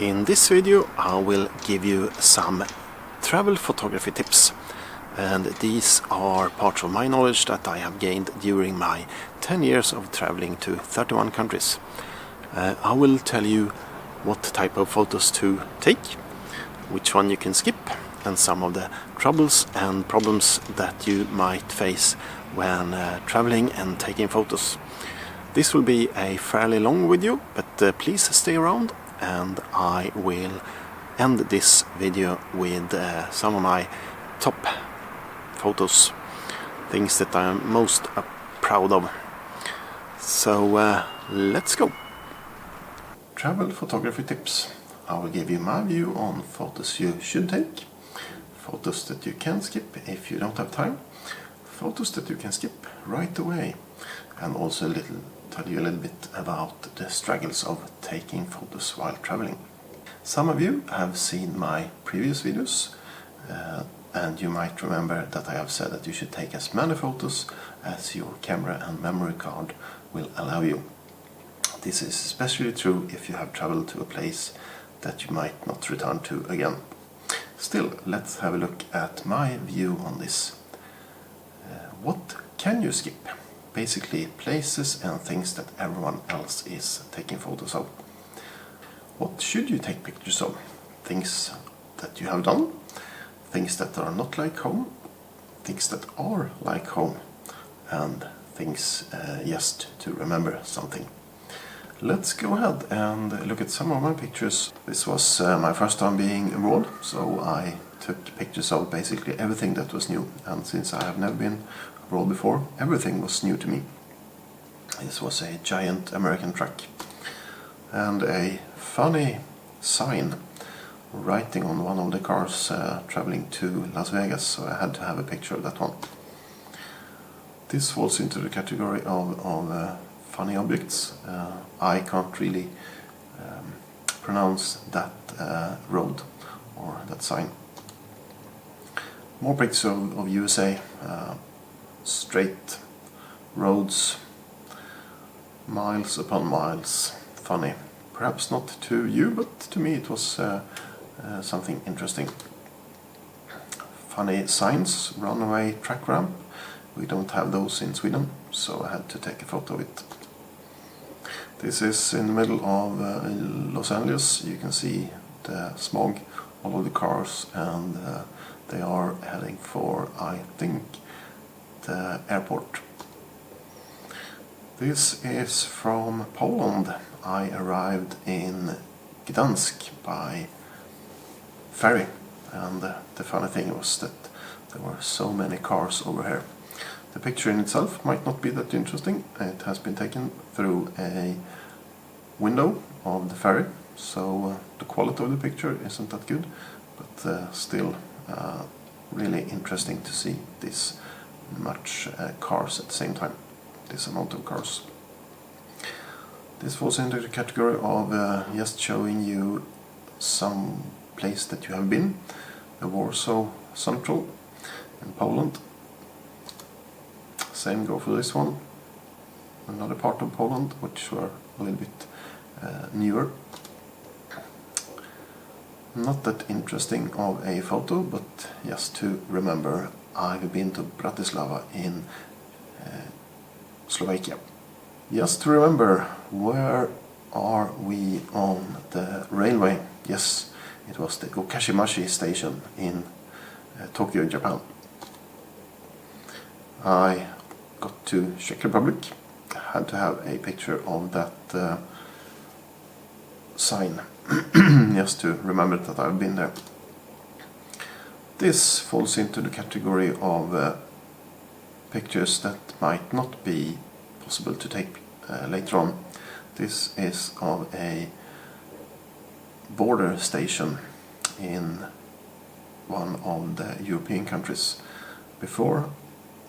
In this video I will give you some travel photography tips, and these are parts of my knowledge that I have gained during my 10 years of traveling to 31 countries. I will tell you what type of photos to take, which one you can skip, and some of the troubles and problems that you might face when traveling and taking photos. This will be a fairly long video, but please stay around, and I will end this video with some of my top photos, things that I am most proud of. So let's go! Travel photography tips. I will give you my view on photos you should take, photos that you can skip if you don't have time, photos that you can skip right away, and also tell you a little bit about the struggles of taking photos while traveling. Some of you have seen my previous videos, and you might remember that I have said that you should take as many photos as your camera and memory card will allow you. This is especially true if you have traveled to a place that you might not return to again. Still, let's have a look at my view on this. What can you skip? Basically places and things that everyone else is taking photos of. What should you take pictures of? Things that you have done, things that are not like home, things that are like home, and things just to remember something. Let's go ahead and look at some of my pictures. This was my first time being abroad, so I took pictures of basically everything that was new, and since I have never been abroad before, everything was new to me. This was a giant American truck and a funny sign writing on one of the cars traveling to Las Vegas, so I had to have a picture of that one. This falls into the category of funny objects. I can't really pronounce that road or that sign. More pictures of USA. Straight roads, miles upon miles. Funny. Perhaps not to you, but to me it was something interesting. Funny signs, runaway track ramp. We don't have those in Sweden, so I had to take a photo of it. This is in the middle of Los Angeles. You can see the smog, all of the cars, and they are heading for, I think, the airport. This is from Poland. I arrived in Gdansk by ferry, and the funny thing was that there were so many cars over here. The picture in itself might not be that interesting. It has been taken through a window of the ferry, so the quality of the picture isn't that good, but still really interesting to see this much cars at the same time, this amount of cars. This falls into the category of just showing you some place that you have been. The Warsaw Central in Poland. Same go for this one. Another part of Poland which were a little bit newer. Not that interesting of a photo, but just to remember, I've been to Bratislava in Slovakia. Just to remember, where are we on the railway? Yes, it was the Okashimachi station in Tokyo, Japan. I got to Czech Republic, had to have a picture of that sign, just to remember that I've been there. This falls into the category of pictures that might not be possible to take later on. This is of a border station in one of the European countries. Before,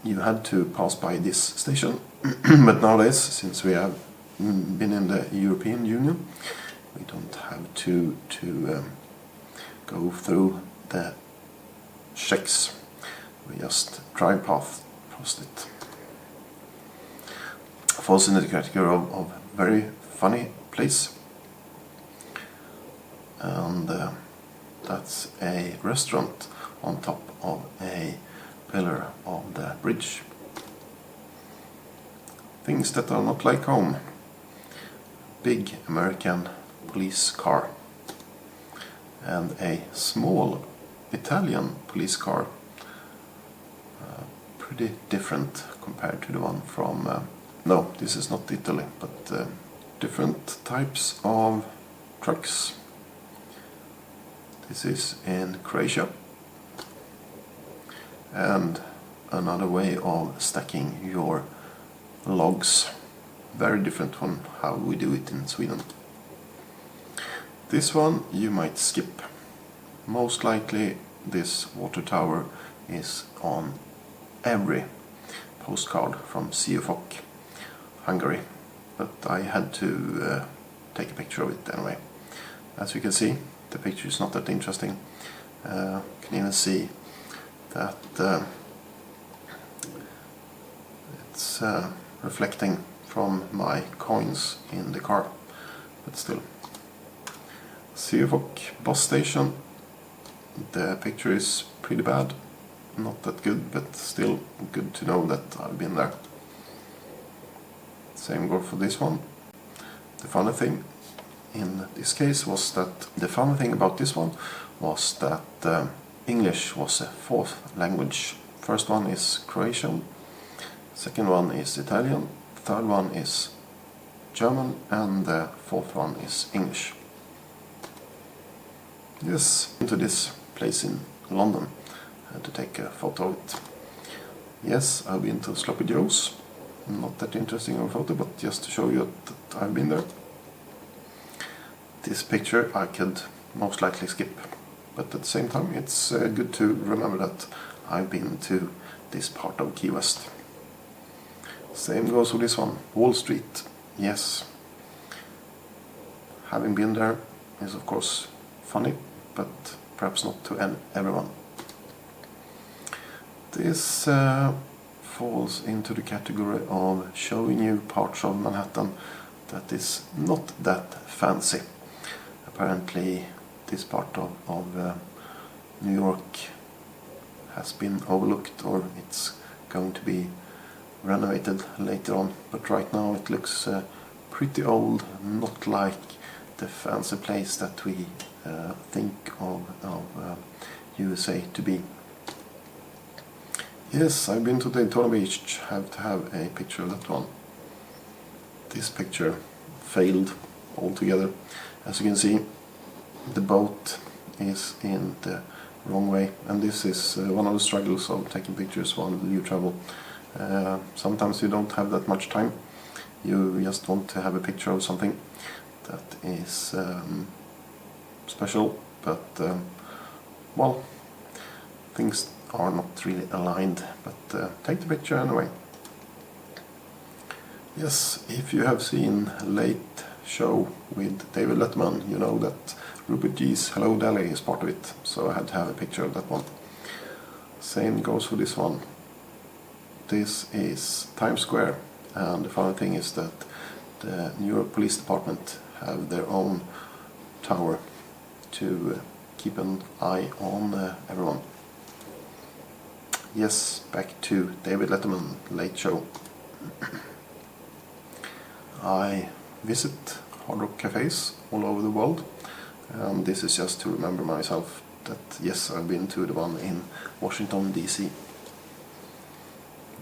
you had to pass by this station, but nowadays, since we have been in the European Union, we don't have to go through the checks. We just drive past it. Falls in the category of very funny place. and that's a restaurant on top of a pillar of the bridge. Things that are not like home. Big American police car and a small Italian police car. Pretty different compared to the one from no, this is not Italy, but different types of trucks. This is in Croatia, and another way of stacking your logs, very different from how we do it in Sweden. This one you might skip. Most likely this water tower is on every postcard from CFOC Hungary, but I had to take a picture of it anyway. As you can see, the picture is not that interesting. You can even see that it's reflecting from my coins in the car, but still. CFOC bus station. The picture is pretty bad, not that good, but still good to know that I've been there. Same goes for this one. The funny thing in this case was that English was a fourth language. First one is Croatian, second one is Italian, third one is German, and the fourth one is English. Yes, into this place in London. I had to take a photo of it. Yes, I've been to Sloppy Joe's. Not that interesting of a photo, but just to show you that I've been there. This picture I could most likely skip, but at the same time it's good to remember that I've been to this part of Key West. Same goes with this one, Wall Street. Yes, having been there is of course funny, but perhaps not to everyone. This falls into the category of showing you parts of Manhattan that is not that fancy. Apparently this part of New York has been overlooked, or it's going to be renovated later on, but right now it looks pretty old, not like the fancy place that we think of USA to be. Yes, I've been to Daytona Beach. Have to have a picture of that one. This picture failed altogether. As you can see, the boat is in the wrong way, and this is one of the struggles of taking pictures while you travel. Sometimes you don't have that much time. You just want to have a picture of something that is special, but well, things are not really aligned, but take the picture anyway. Yes, if you have seen Late Show with David Letterman, you know that Rupert G's Hello Delhi is part of it, so I had to have a picture of that one. Same goes for this one. This is Times Square, and the funny thing is that the New York Police Department have their own tower to keep an eye on everyone. Yes, back to David Letterman, Late Show. I visit Hard Rock cafes all over the world, and this is just to remember myself that yes, I've been to the one in Washington DC.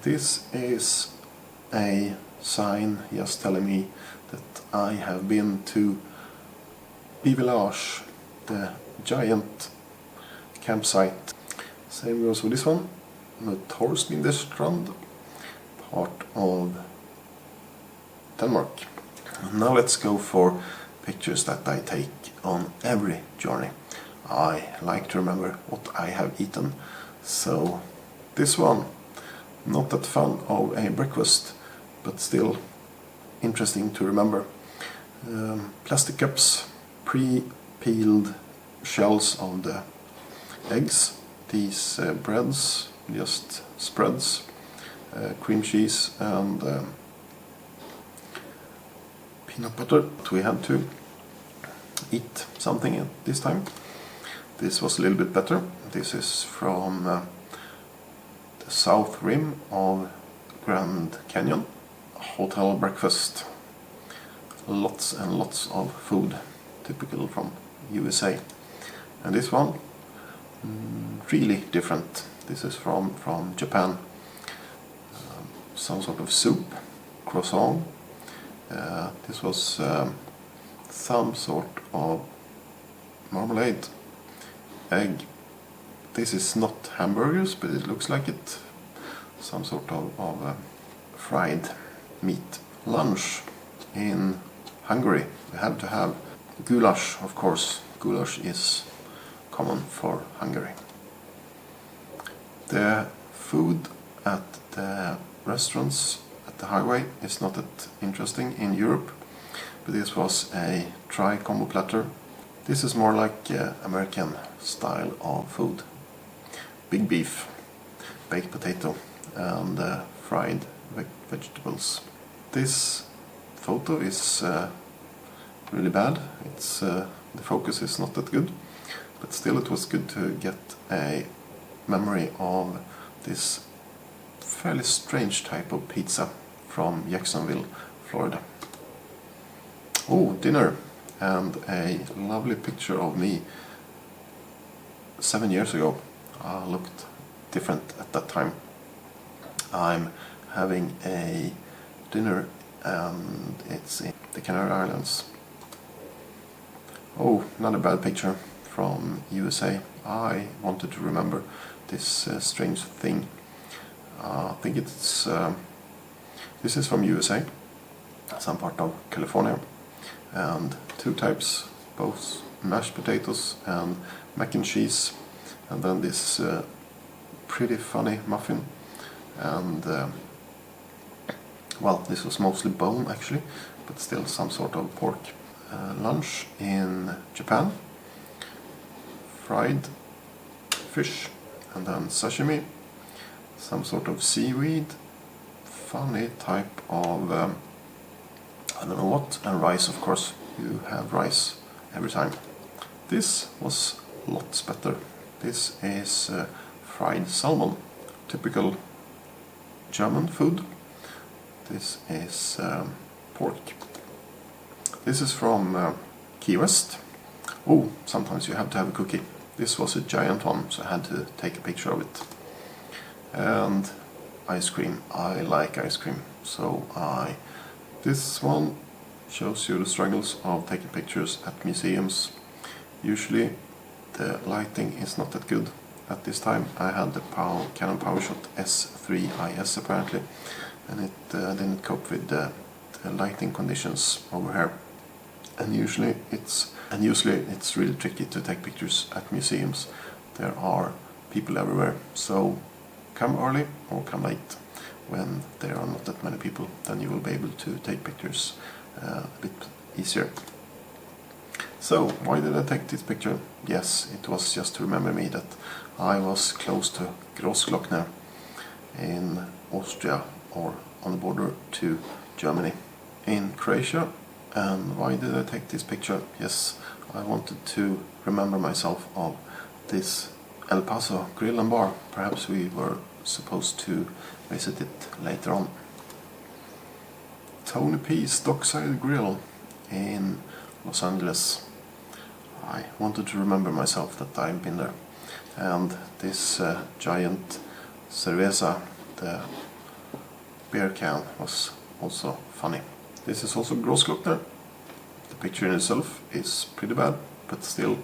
This is a sign just telling me that I have been to Bivillage, the giant campsite. Same goes with this one, the Torsminderstrand, part of Denmark. Now let's go for pictures that I take on every journey. I like to remember what I have eaten, so this one, not that fun of a breakfast, but still interesting to remember. Plastic cups, pre-peeled shells of the eggs, these breads, just spreads, cream cheese and peanut butter. We had to eat something at this time. This was a little bit better. This is from the south rim of Grand Canyon. Hotel breakfast. Lots and lots of food, typical from USA. And this one, really different. This is from Japan. Some sort of soup, croissant. This was some sort of marmalade, egg. This is not hamburgers, but it looks like it. Some sort of fried meat. Lunch in Hungary. We have to have goulash, of course. Goulash is common for Hungary. The food at the restaurants at the highway is not that interesting in Europe, but this was a tri-combo platter. This is more like American style of food. Big beef, baked potato and fried vegetables. This photo is really bad. It's the focus is not that good, but still it was good to get a memory of this fairly strange type of pizza from Jacksonville, Florida. Oh, dinner, and a lovely picture of me 7 years ago. I looked different at that time. I'm having a dinner and it's in the Canary Islands. Oh, not a bad picture from USA. I wanted to remember this strange thing. I think it's this is from USA, some part of California, and two types, both mashed potatoes and mac and cheese, and then this pretty funny muffin, and well, this was mostly bone actually, but still some sort of pork. Lunch in Japan, fried fish and then sashimi, some sort of seaweed, funny type of I don't know what, and rice, of course. You have rice every time. This was lots better. This is fried salmon, typical German food. This is pork. This is from Key West. Oh, sometimes you have to have a cookie. This was a giant one, so I had to take a picture of it. And ice cream. I like ice cream, so this one shows you the struggles of taking pictures at museums. Usually the lighting is not that good. At this time I had the Canon PowerShot S3IS apparently, and it didn't cope with the lighting conditions over here. And usually it's really tricky to take pictures at museums. There are people everywhere, so come early or come late. When there are not that many people, then you will be able to take pictures a bit easier. So why did I take this picture? Yes, it was just to remember me that I was close to Großglockner in Austria, or on the border to Germany, in Croatia. And why did I take this picture? Yes, I wanted to remember myself of this El Paso Grill and Bar. Perhaps we were supposed to visit it later on. Tony P's Dockside Grill in Los Angeles. I wanted to remember myself that I've been there. And this giant cerveza, the beer can, was also funny. This is also Großglockner. The picture in itself is pretty bad, but still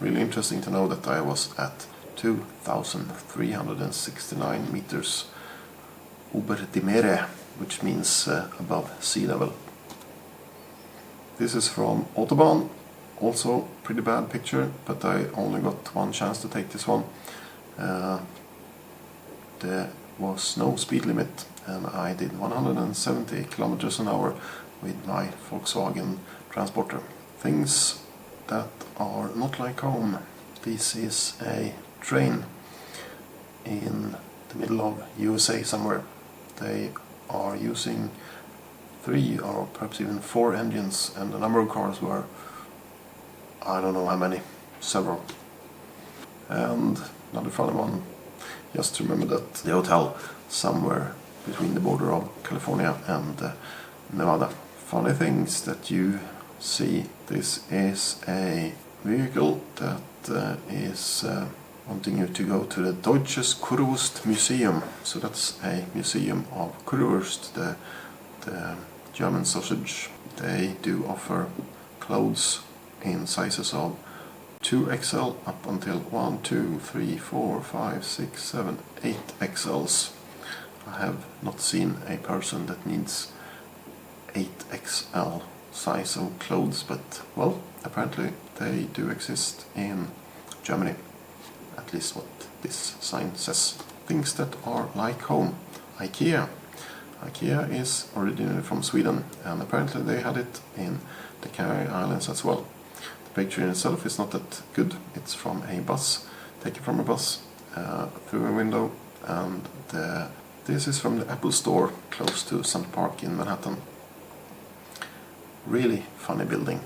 really interesting to know that I was at 2,369 meters über die Meere, which means above sea level. This is from Autobahn, also pretty bad picture, but I only got one chance to take this one. There was no speed limit, and I did 170 kilometers an hour with my Volkswagen Transporter. Things that are not like home. This is a train in the middle of USA somewhere. They are using 3 or perhaps even 4 engines, and the number of cars were I don't know how many, several. And another funny one, just remember that the hotel somewhere between the border of California and Nevada. Funny things that you see. This is a vehicle that is wanting you to go to the Deutsches Currywurst Museum. So that's a museum of Currywurst, the German sausage. They do offer clothes in sizes of 2XL up until 1, 2, 3, 4, 5, 6, 7, 8 XLs. I have not seen a person that needs 8XL size of clothes, but well, apparently they do exist in Germany. At least what this sign says. Things that are like home. IKEA. IKEA is originally from Sweden, and apparently they had it in the Canary Islands as well. The picture in itself is not that good. It's from a bus, taken from a bus through a window, and this is from the Apple store close to St. Park in Manhattan. Really funny building,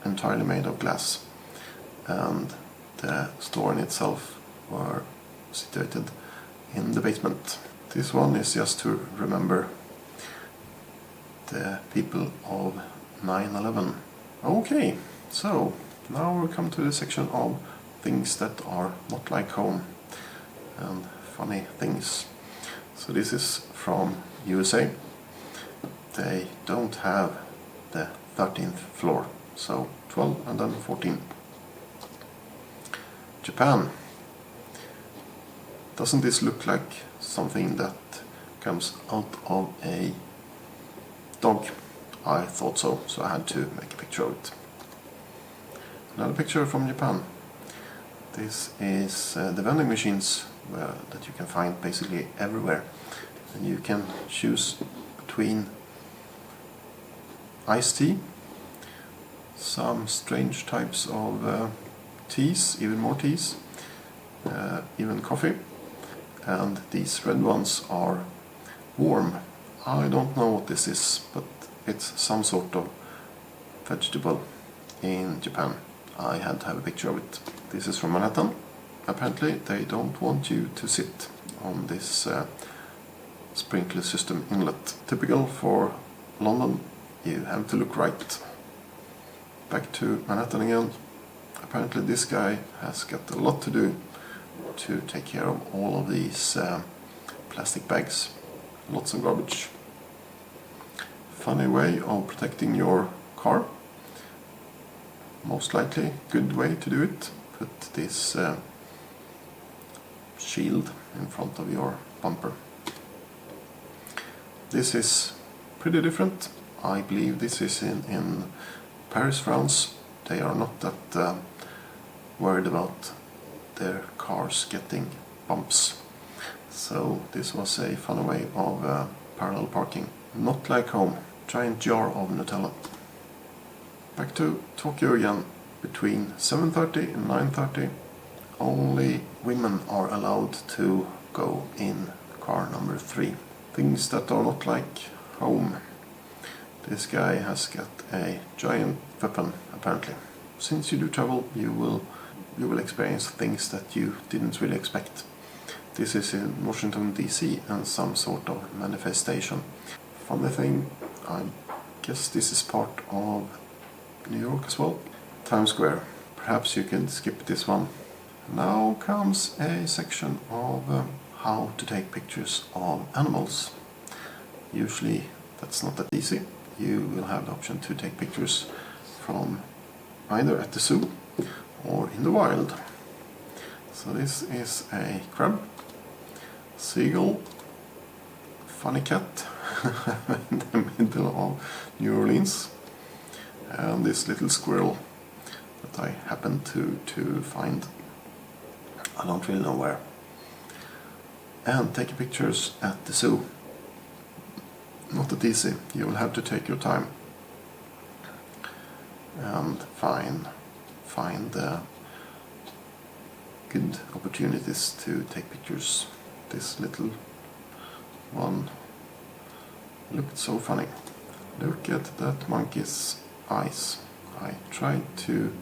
entirely made of glass, and the store in itself were situated in the basement. This one is just to remember the people of 9/11. Okay, so now we come to the section of things that are not like home and funny things. So this is from USA. They don't have the 13th floor, so 12 and then 14. Japan. Doesn't this look like something that comes out of a dog? I thought so, so I had to make a picture of it. Another picture from Japan. This is the vending machines that you can find basically everywhere, and you can choose between iced tea, some strange types of teas, even more teas, even coffee, and these red ones are warm. I don't know what this is, but it's some sort of vegetable in Japan. I had to have a picture of it. This is from Manhattan. Apparently they don't want you to sit on this sprinkler system inlet. Typical for London, you have to look right. Back to Manhattan again. Apparently this guy has got a lot to do to take care of all of these plastic bags. Lots of garbage. Funny way of protecting your car. Most likely good way to do it. Put this shield in front of your bumper. This is pretty different. I believe this is in Paris, France. They are not that worried about their cars getting bumps. So this was a fun way of parallel parking. Not like home. Giant jar of Nutella. Back to Tokyo again. Between 7:30 and 9:30 only women are allowed to go in car number 3. Things that are not like home. This guy has got a giant weapon apparently. Since you do travel, you will experience things that you didn't really expect. This is in Washington DC and some sort of manifestation. Funny thing, I guess this is part of New York as well. Times Square. Perhaps you can skip this one. Now comes a section of how to take pictures of animals. Usually that's not that easy. You will have the option to take pictures from either at the zoo or in the wild. So this is a crab, seagull, funny cat in the middle of New Orleans, and this little squirrel that I happened to find. I don't really know where. And taking pictures at the zoo. Not that easy. You will have to take your time and find good opportunities to take pictures. This little one looked so funny. Look at that monkey's eyes. I tried to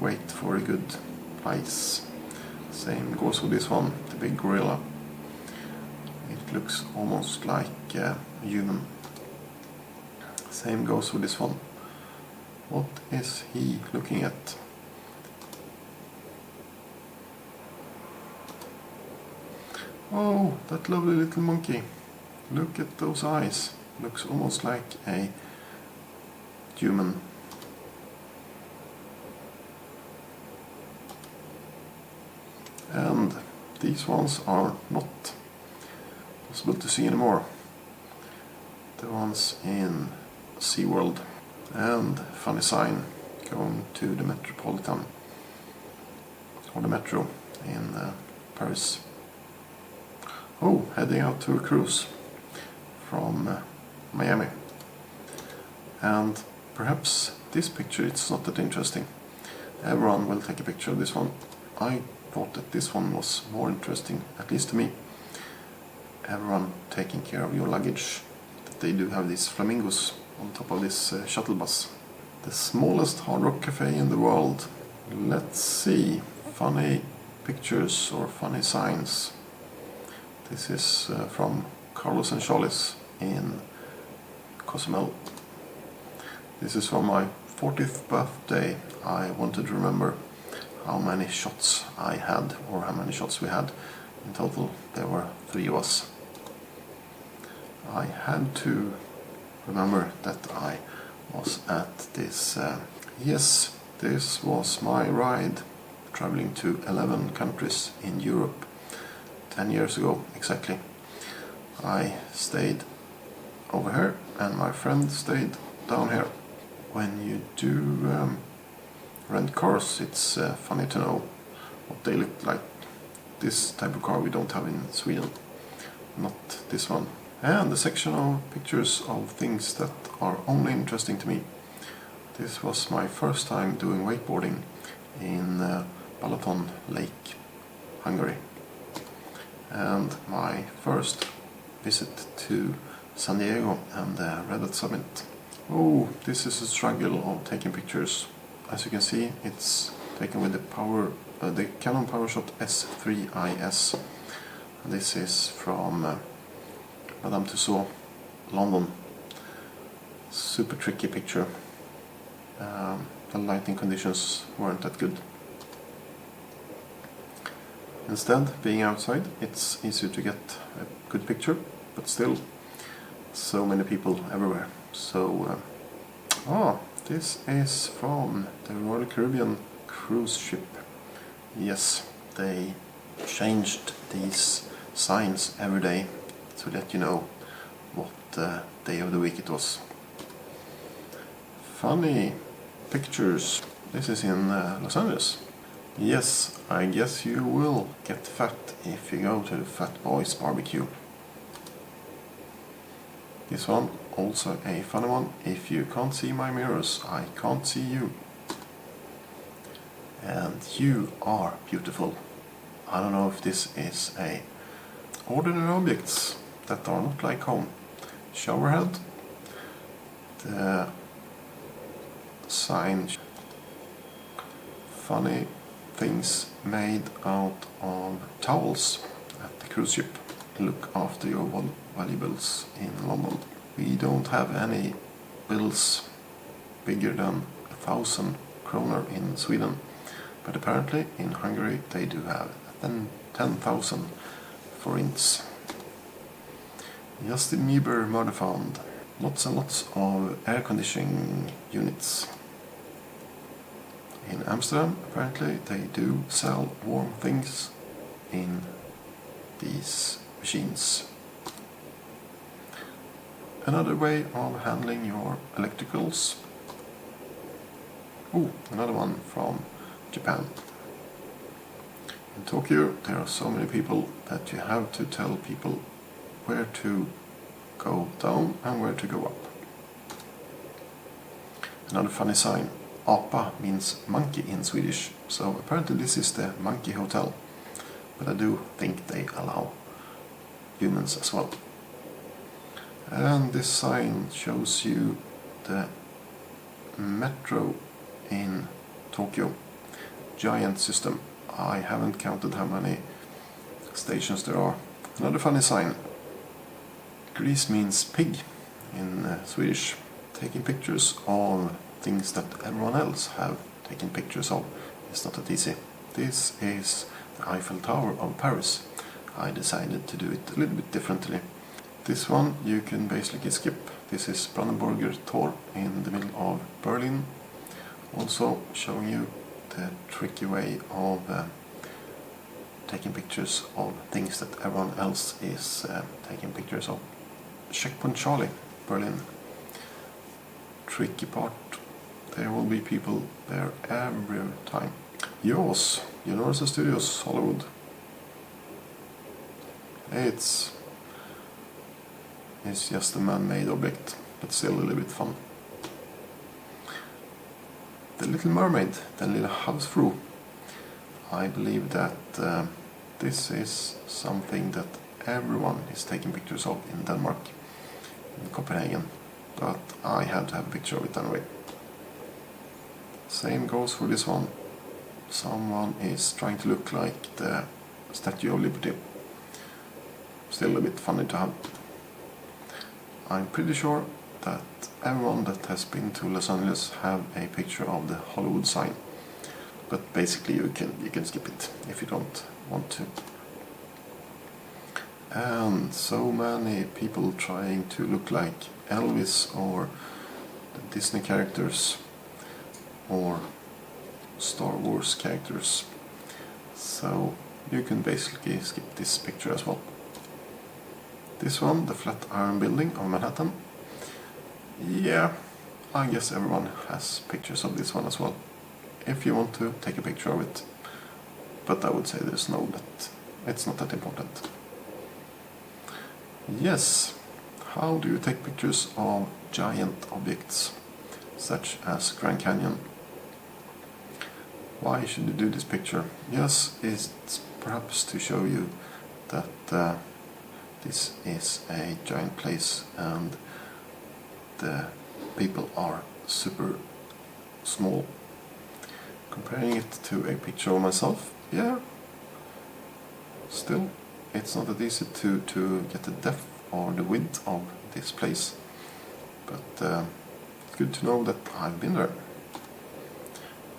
wait for a good price. Same goes with this one, the big gorilla. It looks almost like a human. Same goes with this one. What is he looking at? Oh, that lovely little monkey. Look at those eyes. Looks almost like a human. And these ones are not possible to see anymore. The ones in SeaWorld. And funny sign going to the Metropolitan or the Metro in Paris. Oh, heading out to a cruise from Miami. And perhaps this picture, it's not that interesting. Everyone will take a picture of this one. I thought that this one was more interesting, at least to me. Everyone taking care of your luggage. They do have these flamingos on top of this shuttle bus. The smallest Hard Rock cafe in the world. Let's see. Funny pictures or funny signs. This is from Carlos and Charles in Cozumel. This is from my 40th birthday. I wanted to remember how many shots I had, or how many shots we had. In total there were 3 of us. I had to remember that I was at this, yes, this was my ride traveling to 11 countries in Europe 10 years ago exactly. I stayed over here and my friend stayed down here. When you do rent cars, it's funny to know what they look like. This type of car we don't have in Sweden, not this one. And the section of pictures of things that are only interesting to me. This was my first time doing wakeboarding in Balaton Lake, Hungary. And my first visit to San Diego and the Red Hat Summit. Oh, this is a struggle of taking pictures. As you can see, it's taken with the Canon PowerShot S3IS. This is from Madame Tussauds, London. Super tricky picture. The lighting conditions weren't that good. Instead, being outside, it's easier to get a good picture, but still, so many people everywhere. So, this is from the Royal Caribbean cruise ship. Yes, they changed these signs every day to let you know what day of the week it was. Funny pictures. This is in Los Angeles. Yes, I guess you will get fat if you go to the Fat Boys Barbecue. This one, also a funny one. If you can't see my mirrors, I can't see you. And you are beautiful. I don't know if this is a ordinary objects that are not like home. Showerhead. The sign. Funny things made out of towels at the cruise ship. Look after your valuables in London. We don't have any bills bigger than 1,000 kroner in Sweden, but apparently in Hungary they do have 10,000 forints. Justin Bieber murder found. Lots and lots of air conditioning units. In Amsterdam, apparently, they do sell warm things in these machines. Another way of handling your electricals. Oh, another one from Japan. In Tokyo, there are so many people that you have to tell people where to go down and where to go up. Another funny sign. Apa means monkey in Swedish, so apparently this is the monkey hotel, but I do think they allow humans as well. And this sign shows you the metro in Tokyo. giant system. I haven't counted how many stations there are. Another funny sign. Gris means pig in Swedish. Taking pictures of things that everyone else have taken pictures of is not that easy. This is the Eiffel Tower of Paris. I decided to do it a little bit differently. This one you can basically skip. This is Brandenburger Tor in the middle of Berlin. Also showing you the tricky way of taking pictures of things that everyone else is taking pictures of. Checkpoint Charlie, Berlin. Tricky part. There will be people there every time. Jaws, Universal Studios, Hollywood. It's just a man-made object, but still a little bit fun. The Little Mermaid, Den lilla havsfru. I believe that this is something that everyone is taking pictures of in Denmark, in Copenhagen, but I had to have a picture of it anyway. Same goes for this one. Someone is trying to look like the Statue of Liberty. Still a bit funny to have. I'm pretty sure that everyone that has been to Los Angeles have a picture of the Hollywood sign, but basically you can skip it if you don't want to. And so many people trying to look like Elvis or the Disney characters or Star Wars characters, so you can basically skip this picture as well. This one, the Flatiron Building of Manhattan. Yeah, I guess everyone has pictures of this one as well, if you want to take a picture of it. But I would say it's not that important. Yes, how do you take pictures of giant objects, such as Grand Canyon? Why should you do this picture? Yes, it's perhaps to show you that this is a giant place and the people are super small. Comparing it to a picture of myself, yeah, still it's not that easy to get the depth or the width of this place, but it's good to know that I've been there.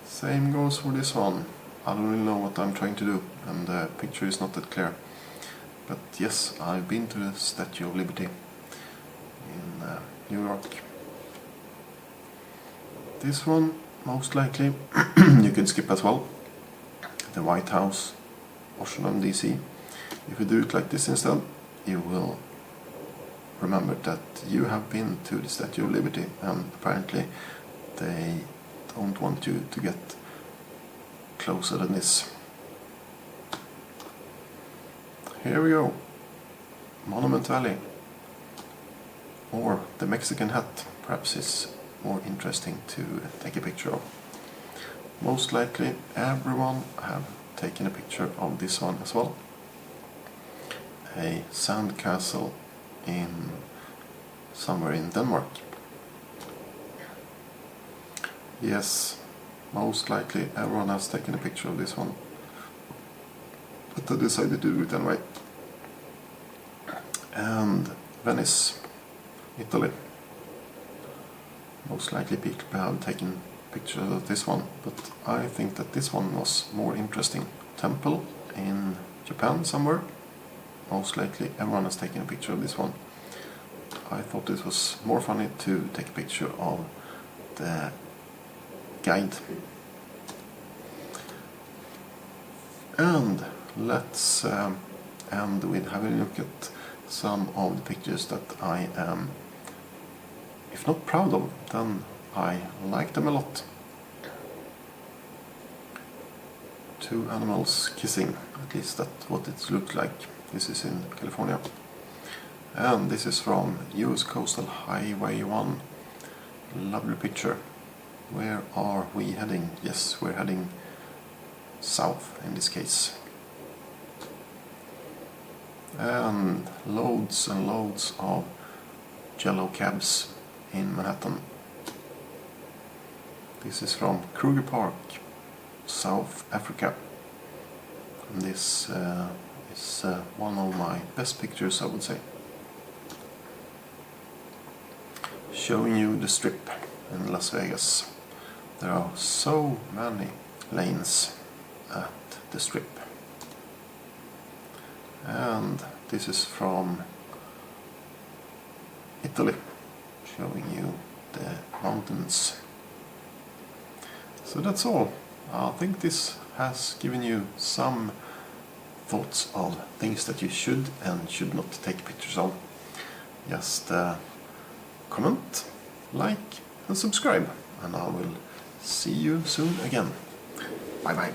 Same goes for this one. I don't really know what I'm trying to do and the picture is not that clear. But yes, I've been to the Statue of Liberty in New York. This one, most likely, you can skip as well. The White House, Washington DC. If you do it like this instead, you will remember that you have been to the Statue of Liberty and apparently they don't want you to get closer than this. Here we go, Monument Valley, or the Mexican Hat, perhaps is more interesting to take a picture of. Most likely everyone have taken a picture of this one as well. A sand castle in somewhere in Denmark. Yes, most likely everyone has taken a picture of this one, but I decided to do it anyway. And Venice, Italy. Most likely people have taken pictures of this one, but I think that this one was more interesting. Temple in Japan somewhere. Most likely everyone has taken a picture of this one. I thought it was more funny to take a picture of the guide. And let's end with having a look at some of the pictures that I am, if not proud of, then I like them a lot. Two animals kissing, at least that's what it looked like. This is in California. And this is from US Coastal Highway 1. Lovely picture. Where are we heading? Yes, we're heading south in this case. And loads of yellow cabs in Manhattan. This is from Kruger Park, South Africa. And this is one of my best pictures, I would say. Showing you the Strip in Las Vegas. There are so many lanes at the Strip. And this is from Italy, showing you the mountains. So that's all. I think this has given you some thoughts of things that you should and should not take pictures of. Just comment, like and subscribe, and I will see you soon again. Bye bye.